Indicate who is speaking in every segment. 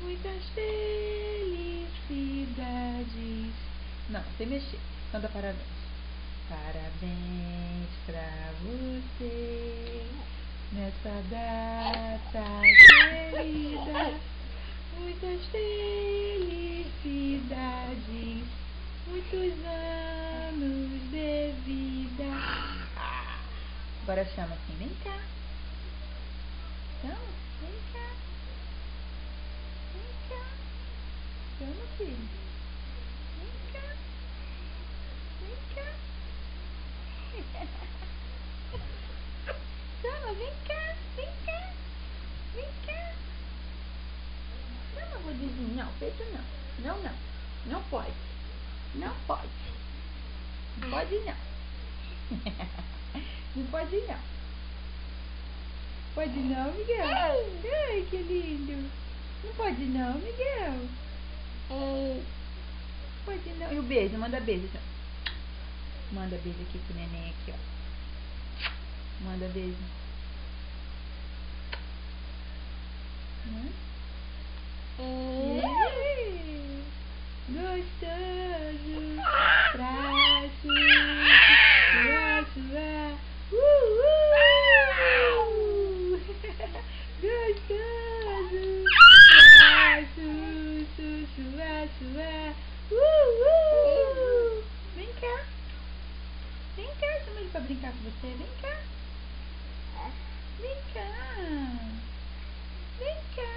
Speaker 1: muitas felicidades. Não, sem mexer. Canta parabéns. Parabéns pra você nessa data querida. Muitas felicidades, muitos anos de vida. Agora chama assim, vem cá. Chama, vem cá. Vem cá. Chama, filho. Vem cá. Vem cá. Chama, vem cá. Vem cá. Vem cá. Chama, gordinho. Não, peito não. Não, não. Não pode. Não pode. Não pode não. Não pode não. Pode não, Miguel? Ai, que lindo. Não pode não, Miguel? Pode não. E o beijo? Manda beijo. Então. Manda beijo aqui pro neném aqui, ó. Manda beijo. Gostoso. Traço. Traço. Gostoso. Traço. Vem cá. Vem cá, chama ele pra brincar com você. Vem cá. Vem cá. Vem cá,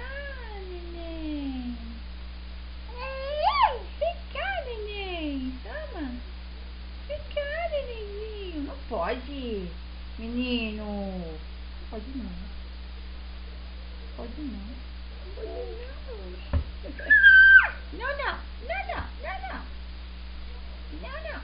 Speaker 1: neném. Vem cá, neném. Chama. Vem cá, nenenzinho. Não pode, menino. Não pode não. Pode não. Pode não. Não, não. Não, não. Não, não. Não, não.